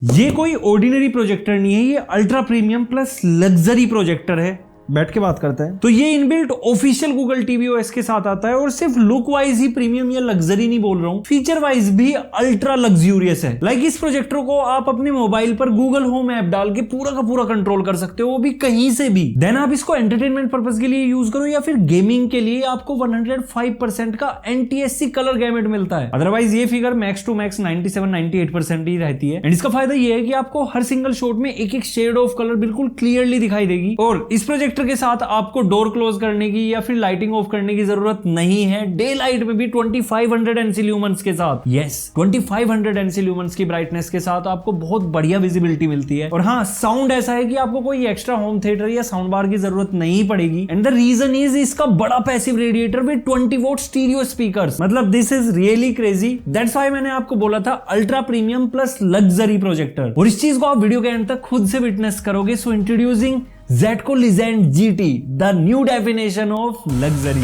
ये कोई ordinary projector नहीं है, ये ultra premium plus luxury projector है। बैठ के बात करते हैं। तो ये inbuilt official Google TV OS के साथ आता है और सिर्फ लुक वाइज ही प्रीमियम या लग्जरी नहीं बोल रहा हूँ, फीचर वाइज भी अल्ट्रा लग्जूरियस है। लाइक इस प्रोजेक्टर को आप अपने मोबाइल पर गूगल होम ऐप डाल के पूरा का पूरा कंट्रोल कर सकते हो, वो भी कहीं से भी। देन आप इसको एंटरटेनमेंट पर्पस के लिए यूज करो या फिर गेमिंग के लिए, आपको 105% का NTSC कलर गैमेट मिलता है। अदरवाइज ये फिगर मैक्स टू मैक्स 97-98% ही रहती है। एंड इसका फायदा ये है कि आपको हर सिंगल शॉट में एक एक शेड ऑफ कलर बिल्कुल क्लियरली दिखाई देगी। और इस प्रोजेक्टर के साथ आपको डोर क्लोज करने की या फिर लाइटिंग ऑफ करने की जरूरत नहीं है। डे लाइट में भी 2500 NC ल्यूमेंस के साथ, यस 2500 NC ल्यूमेंस की ब्राइटनेस के साथ आपको बहुत बढ़िया विजिबिलिटी मिलती है। और हाँ, साउंड ऐसा है कि आपको कोई एक्स्ट्रा होम थिएटर या साउंड बार की जरूरत नहीं पड़ेगी। एंड द रीजन इज इसका बड़ा passive radiator with 20 watt stereo speakers. मतलब this is really crazy. That's why मैंने आपको बोला था ultra premium plus luxury projector. और इस चीज को आप वीडियो के एंड तक खुद से विटनेस करोगे। सो introducing Zetco Legend GT, the new definition of luxury.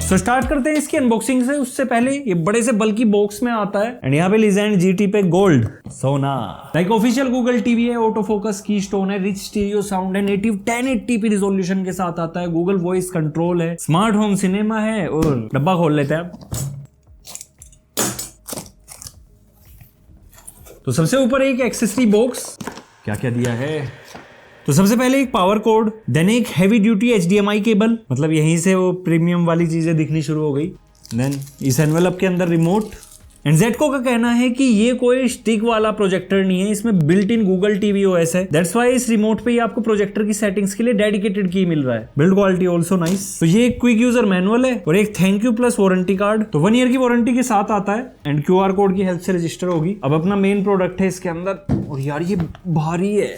तो स्टार्ट करते हैं इसकी अनबॉक्सिंग से। उससे पहले ये बड़े से बल्कि बॉक्स में आता है एंड यहाँ पे Legend GT पे गोल्ड सोना लाइक ऑफिशियल गूगल टीवी है, ऑटो फोकस की स्टोन है, रिच स्टीरियो साउंड है, नेटिव 1080p रिजोल्यूशन के साथ आता है, गूगल वॉइस कंट्रोल है, स्मार्ट होम सिनेमा है। और डब्बा खोल लेते हैं। तो सबसे ऊपर एक एक्सेसरी बॉक्स, क्या क्या दिया है। तो सबसे पहले एक पावर कोड, देन एक हैवी ड्यूटी HDMI केबल, मतलब यहीं से वो प्रीमियम वाली चीजें दिखनी शुरू हो गई। देन इस एनवेलप के अंदर रिमोट। एंड Zetco का कहना है कि ये कोई स्टिक वाला प्रोजेक्टर नहीं है, इसमें built in Google TV OS है। दैट्स व्हाई इस रिमोट पे ही आपको प्रोजेक्टर की सेटिंग्स के लिए डेडिकेटेड की मिल रहा है। Build quality also nice. तो ये एक क्विक यूजर मैनुअल है और एक thank you plus warranty card. तो 1 ईयर की वारंटी के साथ आता है एंड QR कोड की हेल्प से रजिस्टर होगी। अब अपना मेन प्रोडक्ट है इसके अंदर। और यार ये भारी है,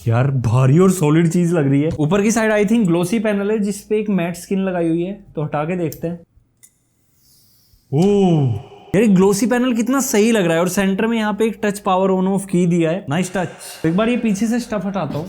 यार भारी और सॉलिड चीज लग रही है। ऊपर की side I think glossy panel है जिसपे एक मैट स्किन लगाई हुई है। तो हटा के देखते हैं। ओह यार ग्लोसी पैनल कितना सही लग रहा है। और सेंटर में यहाँ पे एक टच पावर ऑन ऑफ की दिया है, नाइस टच। तो एक बार ये पीछे से स्टफ हटाता हूँ,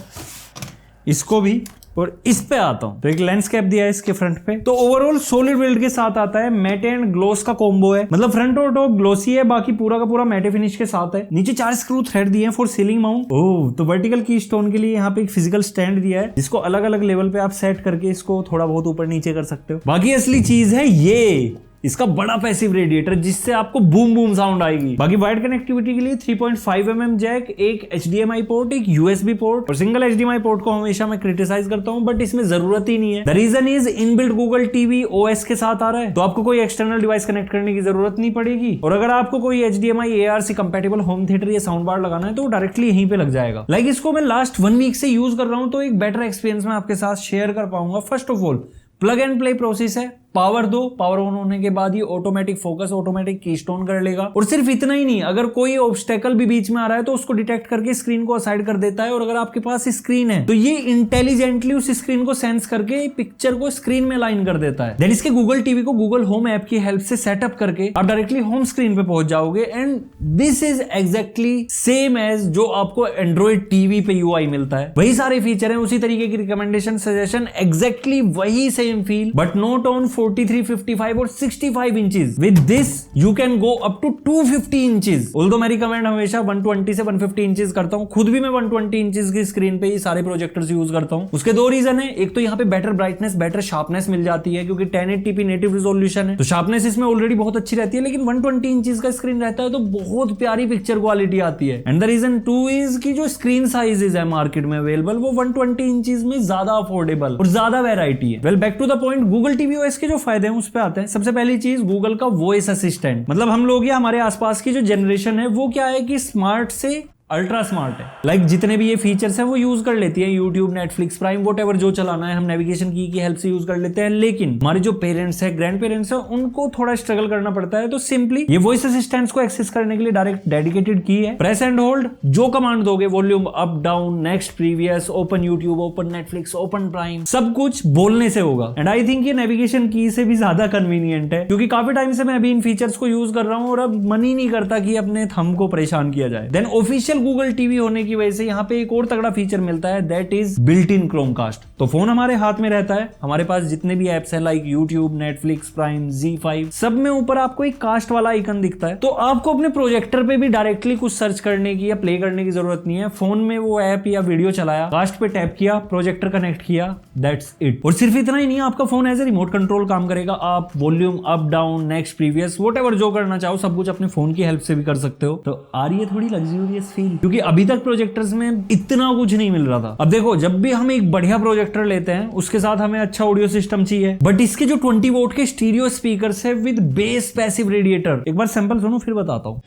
इसको भी, और इस पे आता हूं। तो एक लेंस कैप दिया है इसके फ्रंट पे। तो ओवरऑल सॉलिड बिल्ड के साथ आता है, मैट एंड ग्लोस का कॉम्बो है। मतलब फ्रंट और टॉप ग्लोसी है, बाकी पूरा का पूरा मैटे फिनिश के साथ है। नीचे 4 स्क्रू थ्रेड दिए हैं फॉर सीलिंग माउंट। ओह, तो वर्टिकल की स्टोन के लिए यहाँ पे एक फिजिकल स्टैंड दिया है जिसको अलग अलग लेवल पे आप सेट करके इसको थोड़ा बहुत ऊपर नीचे कर सकते हो। बाकी असली चीज है ये इसका बड़ा पैसिव रेडिएटर जिससे आपको बूम बूम साउंड आएगी। बाकी वायर्ड कनेक्टिविटी के लिए 3.5 mm जैक, एक HDMI पोर्ट, एक USB पोर्ट। और सिंगल HDMI पोर्ट को हमेशा मैं क्रिटिसाइज करता हूं, बट इसमें जरूरत ही नहीं है। The reason is inbuilt Google TV OS के साथ आ रहा है, तो आपको कोई एक्सटर्नल डिवाइस कनेक्ट करने की जरूरत नहीं पड़ेगी। और अगर आपको कोई HDMI ARC compatible home theatre या साउंड बार लगाना है तो डायरेक्टली यहीं पे लग जाएगा। लाइक इसको मैं लास्ट 1 वीक से यूज कर रहा हूं, तो एक बेटर एक्सपीरियंस मैं आपके साथ शेयर कर पाऊंगा। First of all plug and play process है। पावर दो, पावर ऑन होने के बाद ही ऑटोमेटिक फोकस, ऑटोमेटिक कीस्टोन कर लेगा। और सिर्फ इतना ही नहीं, अगर कोई ऑब्स्टेकल भी बीच में आ रहा है तो उसको डिटेक्ट करके स्क्रीन को असाइड कर देता है। और अगर आपके पास स्क्रीन है तो ये इंटेलिजेंटली उस स्क्रीन को सेंस करके पिक्चर को स्क्रीन में लाइन कर देता है। देन इसके गूगल टीवी को गूगल होम ऐप की हेल्प से सेटअप करके आप डायरेक्टली होम स्क्रीन पे पहुंच जाओगे। And this is exactly same as जो आपको एंड्रॉइड टीवी पे UI मिलता है। वही सारे फीचर हैं, उसी तरीके की रिकमेंडेशन, सजेशन, एग्जैक्टली वही same feel, but not on 43, 55 और 65 inches. With this you can go up to 250 inches. Although मैं रिकमेंड हमेशा 120 से 150 इंचेस करता हूं। खुद भी मैं 120 इंचेस की स्क्रीन पे ही सारे प्रोजेक्टर्स यूज करता हूं। उसके 2 रीजन है। एक तो यहाँ पे बेटर ब्राइटनेस, बेटर शार्पनेस मिल जाती है क्योंकि 1080p नेटिव रिजोल्यूशन है, तो शार्पनेस इसमें ऑलरेडी बहुत अच्छी रहती है। लेकिन 120 इंचेस का स्क्रीन रहता है तो बहुत प्यारी पिक्चर क्वालिटी आती है। एंड द रीजन 2 इज कि जो स्क्रीन साइजेस है मार्केट में अवेलेबल वो 120 इंचेस में ज्यादा अफोर्डेबल और ज्यादा वेराइटी है। Well back to the point, Google TV OS के जो फायदे हैं उस पे आते हैं। सबसे पहली चीज गूगल का वॉइस असिस्टेंट। मतलब हम लोग या हमारे आसपास की जो जनरेशन है वो क्या है कि स्मार्ट से अल्ट्रा स्मार्ट है। लाइक जितने भी ये फीचर्स हैं वो यूज कर लेती है, यूट्यूब, नेटफ्लिक्स, प्राइम, वॉटएवर जो चलाना है हम नेविगेशन की हेल्प से यूज कर लेते हैं। लेकिन हमारे जो पेरेंट्स है, ग्रैंड पेरेंट्स है, उनको थोड़ा स्ट्रगल करना पड़ता है। तो सिंपली ये वॉइस असिस्टेंट्स को एक्सेस करने के लिए डायरेक्ट डेडिकेटेड की है। प्रेस एंड होल्ड, जो कमांड दोगे volume up down, next, previous, open YouTube, open Netflix, open prime, सब कुछ बोलने से होगा। एंड आई थिंक ये नेविगेशन की से भी ज्यादा कन्वीनियंट है क्योंकि काफी टाइम से मैं अभी इन फीचर्स को यूज कर रहा हूं और अब मन ही नहीं करता कि अपने थंब को परेशान किया जाए। Then official official Google TV होने की वजह से यहाँ पे एक और तगड़ा फीचर मिलता है, that is built in Chromecast. तो फोन हमारे हाथ में रहता है, हमारे पास जितने भी एप्स हैं like YouTube, Netflix, prime, Z5, सब में ऊपर आपको एक कास्ट वाला आइकन दिखता है। तो आपको अपने प्रोजेक्टर पे भी डायरेक्टली कुछ सर्च करने की या प्ले करने की जरूरत नहीं है। फोन में वो ऐप या वीडियो चलाया, कास्ट पे टैप किया, प्रोजेक्टर कनेक्ट किया, दैट्स इट। और सिर्फ इतना ही नहीं, आपका phone as a remote control काम करेगा। आप volume up down, next, previous, whatever जो करना चाहो सब कुछ अपने फोन की हेल्प से भी कर सकते हो। तो आ रही है थोड़ी लग्जरियस फील, क्योंकि अभी तक प्रोजेक्टर्स में इतना कुछ नहीं मिल रहा था। अब देखो, जब भी हम एक बढ़िया प्रोजेक्टर लेते हैं उसके साथ हमें अच्छा ऑडियो सिस्टम चाहिए, बट इसके जो 20 वोल्ट के स्टीरियो स्पीकर्स है विद बेस पैसिव रेडिएटर, एक बार सैंपल सुनो फिर बताता हूँ।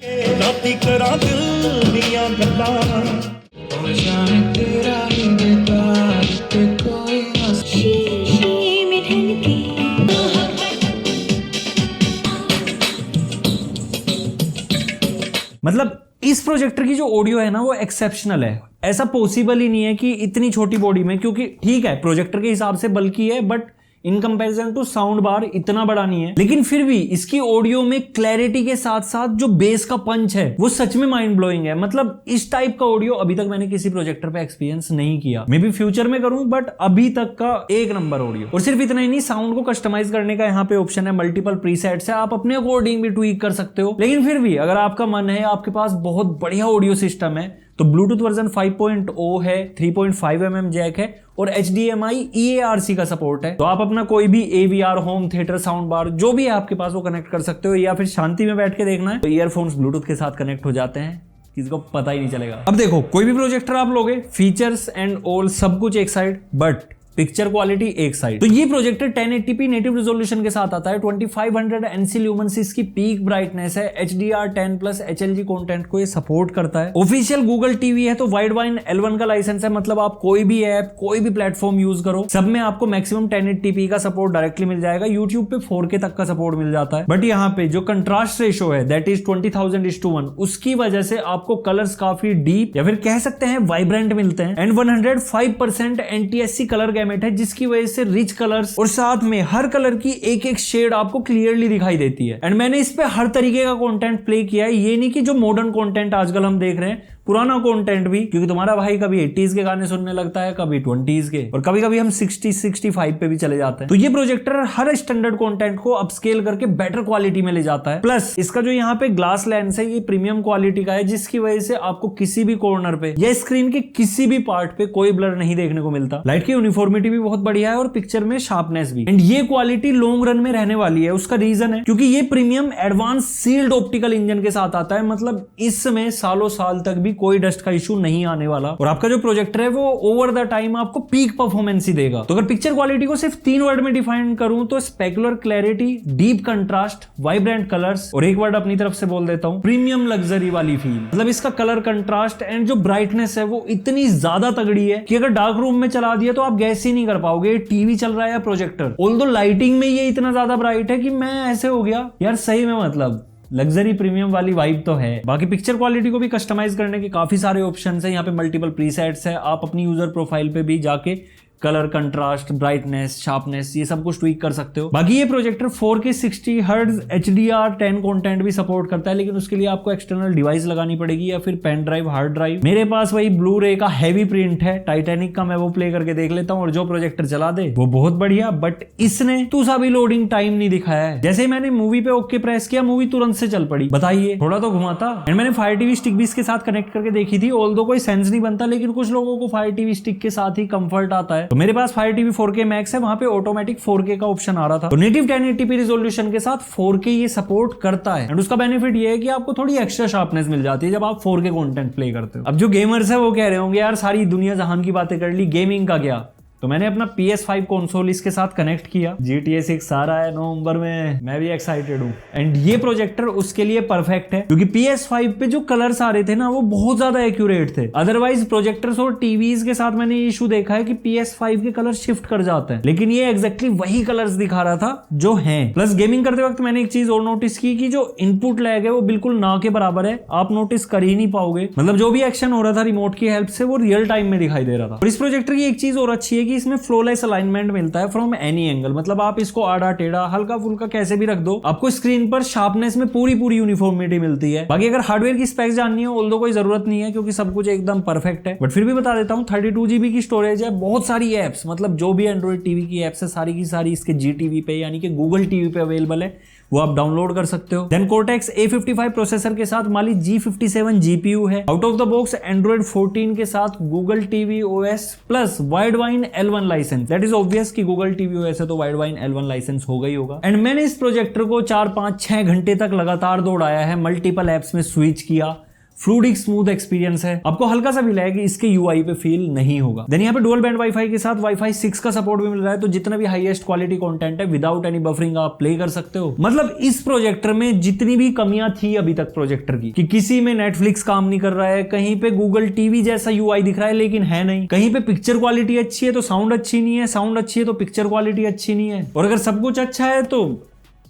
मतलब इस प्रोजेक्टर की जो ऑडियो है ना वो एक्सेप्शनल है। ऐसा पॉसिबल ही नहीं है कि इतनी छोटी बॉडी में, क्योंकि ठीक है प्रोजेक्टर के हिसाब से बल्कि है, but in comparison to sound bar इतना बड़ा नहीं है, लेकिन फिर भी इसकी ऑडियो में क्लैरिटी के साथ साथ जो बेस का पंच है वो सच में माइंड ब्लोइंग है। मतलब इस टाइप का ऑडियो अभी तक मैंने किसी प्रोजेक्टर पे एक्सपीरियंस नहीं किया, मे बी फ्यूचर में करूं, बट अभी तक का एक नंबर ऑडियो। और सिर्फ इतना ही नहीं, साउंड को कस्टमाइज करने का यहाँ पे ऑप्शन है, मल्टीपल प्रीसेट्स है, आप अपने अकॉर्डिंग भी ट्वीक कर सकते हो। लेकिन फिर भी अगर आपका मन है, आपके पास बहुत बढ़िया ऑडियो सिस्टम है, तो ब्लूटूथ वर्जन 5.0 है, 3.5 mm जैक है और HDMI EARC का सपोर्ट है। तो आप अपना कोई भी AVR, home theatre, sound bar जो भी है आपके पास वो कनेक्ट कर सकते हो, या फिर शांति में बैठ के देखना है तो ईयरफोन्स ब्लूटूथ के साथ कनेक्ट हो जाते हैं, किसी को पता ही नहीं चलेगा। अब देखो, कोई भी प्रोजेक्टर आप लोगे, फीचर्स एंड ऑल सब कुछ एक साइड, बट पिक्चर क्वालिटी एक साइड। तो ये प्रोजेक्टर 1080p नेटिव रेजोल्यूशन के साथ आता है, 2500 NC ल्यूमेंस इसकी पीक ब्राइटनेस है, HDR10 प्लस HLG कंटेंट को ये सपोर्ट करता है। ऑफिशियल गूगल टीवी है तो वाइड वाइन L1 का लाइसेंस है, मतलब आप कोई भी ऐप, कोई भी प्लेटफॉर्म यूज करो, सब में आपको मैक्सिमम 1080p का सपोर्ट डायरेक्टली मिल जाएगा। यूट्यूब पे 4K तक का सपोर्ट मिल जाता है, बट यहाँ पे जो कंट्रास्ट रेशो है दैट इज 20,000:1, उसकी वजह से आपको कलर्स काफी डीप या फिर कह सकते हैं वाइब्रेंट मिलते हैं, एंड 105% NTSC कलर गैमेट है, जिसकी वजह से रिच कलर्स और साथ में हर कलर की एक एक शेड आपको क्लियरली दिखाई देती है। एंड मैंने इस पे हर तरीके का कंटेंट प्ले किया है, ये नहीं कि जो मॉडर्न कंटेंट आजकल हम देख रहे हैं, पुराना कंटेंट भी, क्योंकि तुम्हारा भाई कभी 80s के गाने सुनने लगता है, कभी 20s के, और कभी कभी हम 60-65 पे भी चले जाते हैं। तो ये प्रोजेक्टर हर स्टैंडर्ड कंटेंट को अपस्केल करके बेटर क्वालिटी में ले जाता है। प्लस इसका जो यहाँ पे ग्लास लेंस है ये प्रीमियम क्वालिटी का है, जिसकी वजह से आपको किसी भी कॉर्नर पे या स्क्रीन के किसी भी पार्ट पे कोई ब्लर नहीं देखने को मिलता। लाइट की यूनिफॉर्मिटी भी बहुत बढ़िया है और पिक्चर में शार्पनेस भी, एंड ये क्वालिटी लॉन्ग रन में रहने वाली है। उसका रीजन है क्योंकि ये premium advance sealed optical engine के साथ आता है, मतलब इसमें सालों साल तक भी कोई डस्ट का इशू नहीं आने वाला, और आपका जो प्रोजेक्टर है वो ओवर द टाइम आपको पीक परफॉर्मेंस ही देगा। तो अगर पिक्चर क्वालिटी को सिर्फ 3 वर्ड में डिफाइन करूं तो specular clarity, deep contrast, vibrant colours, और एक वर्ड अपनी तरफ से बोल देता हूं, प्रीमियम लग्जरी वाली फील। मतलब इसका कलर कंट्रास्ट एंड जो ब्राइटनेस है वो इतनी ज्यादा तगड़ी है कि अगर डार्क रूम में चला दिया तो आप गैस ही नहीं कर पाओगे टीवी चल रहा है या प्रोजेक्टर। ऑल्दो लाइटिंग में ये इतना ज्यादा ब्राइट है कि मैं ऐसे हो गया यार, सही में मतलब लग्जरी प्रीमियम वाली वाइब तो है। बाकी पिक्चर क्वालिटी को भी कस्टमाइज करने के काफी सारे ऑप्शंस हैं, यहाँ पे मल्टीपल प्रीसेट्स है, आप अपनी यूजर प्रोफाइल पे भी जाके कलर, कंट्रास्ट, ब्राइटनेस, शार्पनेस ये सब कुछ ट्वीक कर सकते हो। बाकी ये projector 4K 60 hertz HDR10 content भी सपोर्ट करता है, लेकिन उसके लिए आपको एक्सटर्नल डिवाइस लगानी पड़ेगी या फिर पेन ड्राइव, हार्ड ड्राइव। मेरे पास वही ब्लू रे का हैवी प्रिंट है, टाइटैनिक का, मैं वो प्ले करके देख लेता हूँ और जो प्रोजेक्टर चला दे वो बहुत बढ़िया, बट इसने तुसा भी लोडिंग टाइम नहीं दिखाया है। जैसे ही मैंने मूवी पे ओके प्रेस किया, मूवी तुरंत से चल पड़ी। बताइए, थोड़ा तो घुमाता। एंड मैंने फायर टीवी स्टिक भी इसके साथ कनेक्ट करके देखी थी, ऑल्दो कोई सेंस नहीं बनता, लेकिन कुछ लोगों को फायर टीवी स्टिक के साथ ही कंफर्ट आता है। तो मेरे पास फायर टीवी 4K मैक्स है, वहां पे ऑटोमेटिक 4K का ऑप्शन आ रहा था। तो नेटिव 1080p रिजोल्यूशन के साथ 4K ये सपोर्ट करता है, एंड उसका बेनिफिट ये है कि आपको थोड़ी एक्स्ट्रा शार्पनेस मिल जाती है जब आप 4K कंटेंट प्ले करते हो। अब जो गेमर्स है वो कह रहे होंगे यार सारी दुनिया जहान की बातें कर ली, गेमिंग का क्या? तो मैंने अपना PS5 कंसोल इसके साथ कनेक्ट किया, GTA 6 आ रहा है नवंबर में, मैं भी एक्साइटेड हूँ। एंड ये प्रोजेक्टर उसके लिए परफेक्ट है, क्योंकि PS5 पे जो कलर्स आ रहे थे ना वो बहुत ज्यादा एक्यूरेट थे। अदरवाइज प्रोजेक्टर्स और टीवीज के साथ मैंने इशू देखा है कि PS5 के कलर शिफ्ट कर जाते हैं, लेकिन ये एग्जैक्टली वही कलर्स दिखा रहा था जो हैं। प्लस गेमिंग करते वक्त मैंने एक चीज और नोटिस की कि जो इनपुट लैग है वो बिल्कुल ना के बराबर है, आप नोटिस कर ही नहीं पाओगे। मतलब जो भी एक्शन हो रहा था रिमोट की हेल्प से वो रियल टाइम में दिखाई दे रहा था। और इस प्रोजेक्टर की एक चीज और अच्छी है कि इसमें फ्लोलेस अलाइनमेंट मिलता है फ्रॉम एनी एंगल, मतलब आप इसको आड़ा टेढ़ा हल्का फुल्का कैसे भी रख दो, आपको स्क्रीन पर शार्पनेस में पूरी यूनिफॉर्मिटी मिलती है। बाकी अगर हार्डवेयर की स्पेक्स जाननी है ऑल्दो कोई जरूरत नहीं है क्योंकि सब कुछ एकदम परफेक्ट है, बट फिर भी बता देता हूँ 32 GB की स्टोरेज है, बहुत सारी एप्स, मतलब जो भी एंड्रॉइड टीवी की एप्स है सारी की सारी इसके GTV पे यानी कि गूगल टीवी पे अवेलेबल है, वो आप डाउनलोड कर सकते हो। देन Cortex A55 प्रोसेसर के साथ Mali G57 GPU है। Out of the box Android 14 के साथ Google TV OS plus Widevine L1 license, that is obvious कि गूगल टीवी OS है तो वाइडवाइन L1 लाइसेंस होगा ही होगा। एंड मैंने इस प्रोजेक्टर को 4, 5, 6 घंटे तक लगातार दौड़ाया है, मल्टीपल एप्स में स्विच किया, फ्लूडिक स्मूथ एक्सपीरियंस है। आपको हल्का सा भी लगेगा कि इसके UI पे फील नहीं होगा। देन यहाँ पे डुअल बैंड वाईफाई के साथ वाईफाई 6 का सपोर्ट भी मिल रहा है, तो जितना भी हाईएस्ट क्वालिटी कंटेंट है विदाउट एनी बफरिंग आप प्ले कर सकते हो। मतलब इस प्रोजेक्टर में जितनी भी कमियां थी अभी तक प्रोजेक्टर की, कि किसी में नेटफ्लिक्स काम नहीं कर रहा है, कहीं पे गूगल टीवी जैसा UI दिख रहा है लेकिन है नहीं, कहीं पे पिक्चर क्वालिटी अच्छी है तो साउंड अच्छी नहीं है, साउंड अच्छी है तो पिक्चर क्वालिटी अच्छी नहीं है, और अगर सब कुछ अच्छा है तो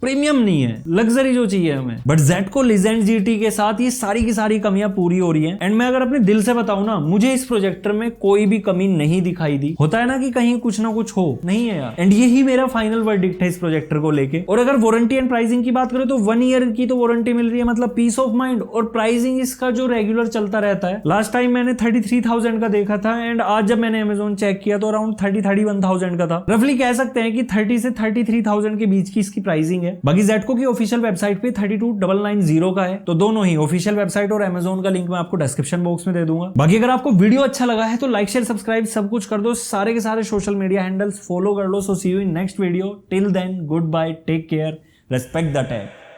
प्रीमियम नहीं है, लग्जरी जो चाहिए हमें। बट Zetco Legend GT के साथ ये सारी की सारी कमियां पूरी हो रही हैं। एंड मैं अगर अपने दिल से बताऊं ना, मुझे इस प्रोजेक्टर में कोई भी कमी नहीं दिखाई दी। होता है ना कि कहीं कुछ ना कुछ हो, नहीं है यार। एंड यही मेरा फाइनल वर्डिक्ट है इस प्रोजेक्टर को लेके। और अगर वारंटी एंड प्राइसिंग की बात करें तो 1 ईयर की तो वारंटी मिल रही है, मतलब पीस ऑफ माइंड। और प्राइसिंग इसका जो रेगुलर चलता रहता है, लास्ट टाइम मैंने 33,000 का देखा था एंड आज जब मैंने Amazon चेक किया तो अराउंड 31,000 का था। रफली कह सकते हैं कि 30 से 33,000 के बीच की इसकी प्राइसिंग है। बाकी Zetco की ऑफिशियल वेबसाइट पे 32,990 का है, तो दोनों ही ऑफिशियल वेबसाइट और Amazon का लिंक मैं आपको डिस्क्रिप्शन बॉक्स में दे दूंगा। बाकी अगर आपको वीडियो अच्छा लगा है तो लाइक शेयर सब्सक्राइब सब कुछ कर दो, सारे के सारे सोशल मीडिया हैंडल्स फॉलो कर लो। So see you in next video, till then good bye, take care, respect the tag.